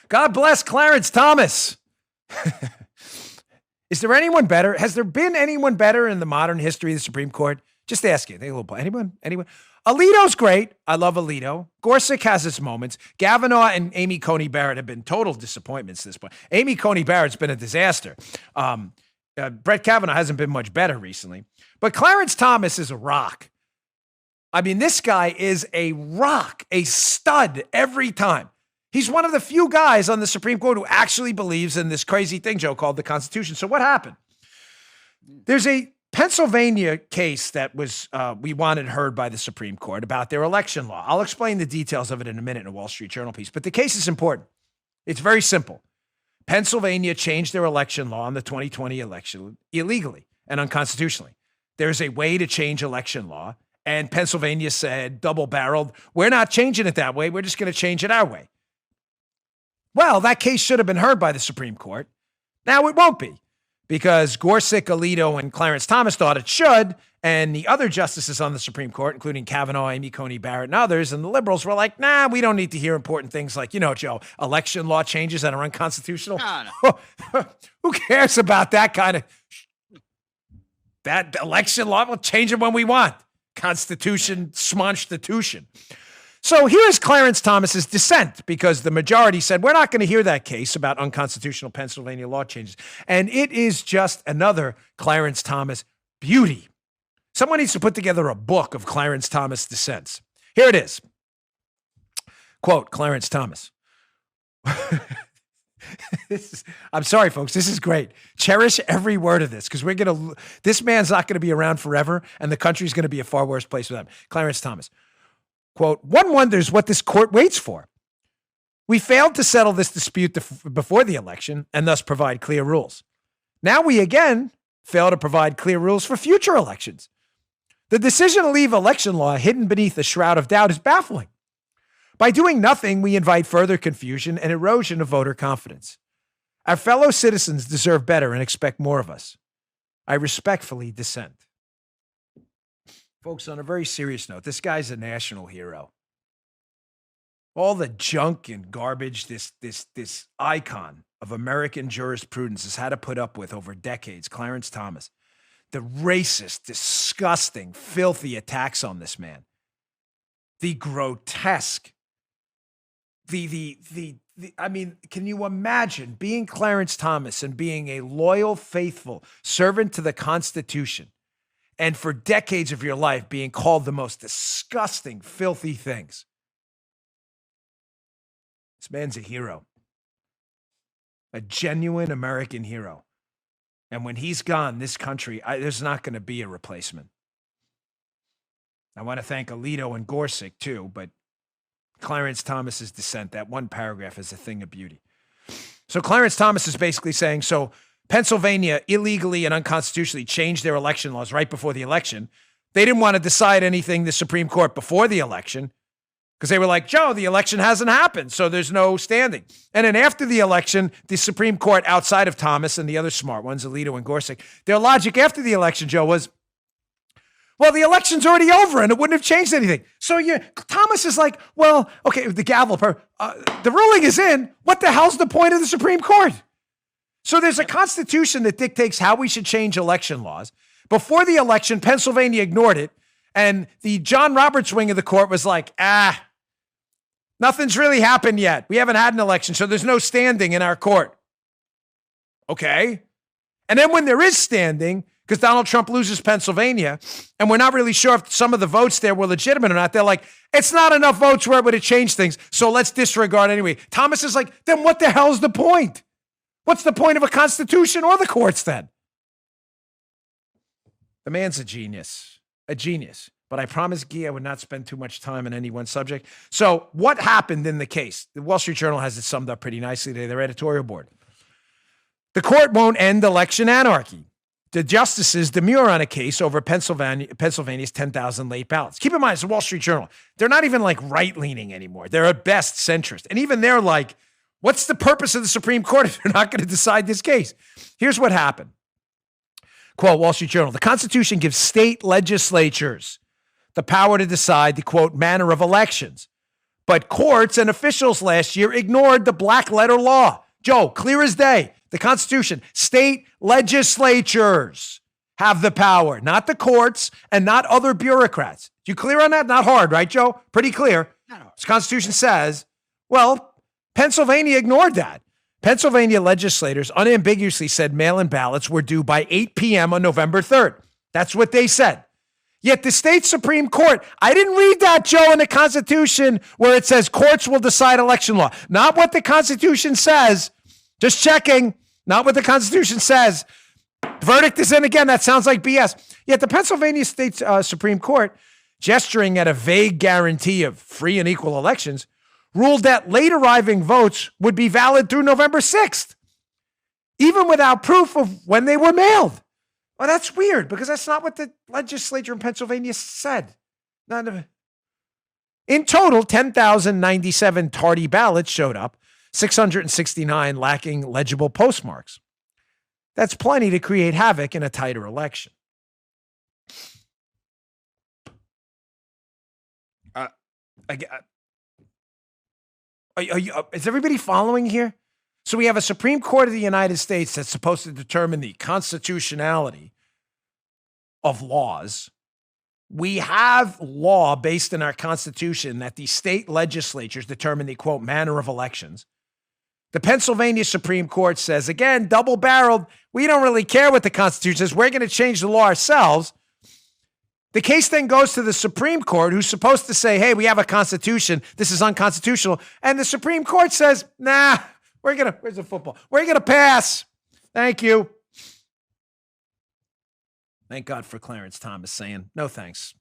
God bless Clarence Thomas. Is there anyone better? Has there been anyone better in the modern history of the Supreme Court? Just asking. Anyone? Alito's great. I love Alito. Gorsuch has its moments. Kavanaugh and Amy Coney Barrett have been total disappointments at this point. Amy Coney Barrett's been a disaster. Brett Kavanaugh hasn't been much better recently. But Clarence Thomas is a rock. I mean, this guy is a rock, a stud every time. He's one of the few guys on the Supreme Court who actually believes in this crazy thing, Joe, called the Constitution. So what happened? There's a Pennsylvania case that was we wanted heard by the Supreme Court about their election law. I'll explain the details of it in a minute in a Wall Street Journal piece, but the case is important. It's very simple. Pennsylvania changed their election law in the 2020 election illegally and unconstitutionally. There's a way to change election law, and Pennsylvania said, double-barreled, we're not changing it that way. We're just going to change it our way. Well, that case should have been heard by the Supreme Court. Now it won't be, because Gorsuch, Alito, and Clarence Thomas thought it should, and the other justices on the Supreme Court, including Kavanaugh, Amy Coney Barrett, and others, and the liberals were like, nah, we don't need to hear important things like, Joe, election law changes that are unconstitutional. No. Who cares about that kind of... That election law, we'll change it when we want. Constitution, smonstitution. So here's Clarence Thomas's dissent, because the majority said, we're not going to hear that case about unconstitutional Pennsylvania law changes. And it is just another Clarence Thomas beauty. Someone needs to put together a book of Clarence Thomas dissents. Here it is. Quote, Clarence Thomas. I'm sorry, folks. This is great. Cherish every word of this, because this man's not going to be around forever, and the country's going to be a far worse place without him. Clarence Thomas. Quote, one wonders what this court waits for. We failed to settle this dispute before the election and thus provide clear rules. Now we again fail to provide clear rules for future elections. The decision to leave election law hidden beneath a shroud of doubt is baffling. By doing nothing, we invite further confusion and erosion of voter confidence. Our fellow citizens deserve better and expect more of us. I respectfully dissent. Folks, on a very serious note, this guy's a national hero. All the junk and garbage this icon of American jurisprudence has had to put up with over decades, Clarence Thomas. The racist, disgusting, filthy attacks on this man. The grotesque. I mean, can you imagine being Clarence Thomas and being a loyal, faithful servant to the Constitution, and for decades of your life being called the most disgusting, filthy things? This man's a hero. A genuine American hero. And when he's gone, this country, there's not going to be a replacement. I want to thank Alito and Gorsuch too, but Clarence Thomas's dissent, that one paragraph, is a thing of beauty. So Clarence Thomas is basically saying, so Pennsylvania illegally and unconstitutionally changed their election laws right before the election. They didn't want to decide anything, the Supreme Court, before the election, because they were like, Joe, the election hasn't happened, so there's no standing. And then after the election, the Supreme Court, outside of Thomas and the other smart ones, Alito and Gorsuch, their logic after the election, Joe, was, well, the election's already over and it wouldn't have changed anything. So Thomas is like, well, okay, the gavel, the ruling is in. What the hell's the point of the Supreme Court? So there's a constitution that dictates how we should change election laws. Before the election, Pennsylvania ignored it. And the John Roberts wing of the court was like, nothing's really happened yet. We haven't had an election, so there's no standing in our court. Okay. And then when there is standing, because Donald Trump loses Pennsylvania, and we're not really sure if some of the votes there were legitimate or not, they're like, it's not enough votes where it would have changed things, so let's disregard anyway. Thomas is like, then what the hell's the point? What's the point of a constitution or the courts then? The man's a genius. But I promised Guy I would not spend too much time on any one subject. So what happened in the case? The Wall Street Journal has it summed up pretty nicely today, their editorial board. The court won't end election anarchy. The justices demur on a case over Pennsylvania's 10,000 late ballots. Keep in mind, it's the Wall Street Journal. They're not even like right-leaning anymore. They're at best centrist. And even they're like, what's the purpose of the Supreme Court if they're not going to decide this case? Here's what happened. Quote, Wall Street Journal, the Constitution gives state legislatures the power to decide the, quote, manner of elections. But courts and officials last year ignored the black letter law. Joe, clear as day, the Constitution, state legislatures have the power, not the courts and not other bureaucrats. You clear on that? Not hard, right, Joe? Pretty clear. The Constitution says, well, Pennsylvania ignored that. Pennsylvania legislators unambiguously said mail-in ballots were due by 8 p.m. on November 3rd. That's what they said. Yet the state Supreme Court, I didn't read that, Joe, in the Constitution where it says courts will decide election law. Not what the Constitution says. Just checking. Not what the Constitution says. The verdict is in again. That sounds like BS. Yet the Pennsylvania State Supreme Court, gesturing at a vague guarantee of free and equal elections, ruled that late arriving votes would be valid through November 6th, even without proof of when they were mailed. Well, that's weird because that's not what the legislature in Pennsylvania said. In total, 10,097 tardy ballots showed up, 669 lacking legible postmarks. That's plenty to create havoc in a tighter election. Is everybody following here? So we have a Supreme Court of the United States that's supposed to determine the constitutionality of laws. We have law based in our Constitution that the state legislatures determine the, quote, manner of elections. The Pennsylvania Supreme Court says, again, double-barreled, we don't really care what the Constitution says. We're going to change the law ourselves. The case then goes to the Supreme Court, who's supposed to say, hey, we have a Constitution. This is unconstitutional. And the Supreme Court says, nah, where's the football? We're going to pass. Thank you. Thank God for Clarence Thomas saying, no thanks.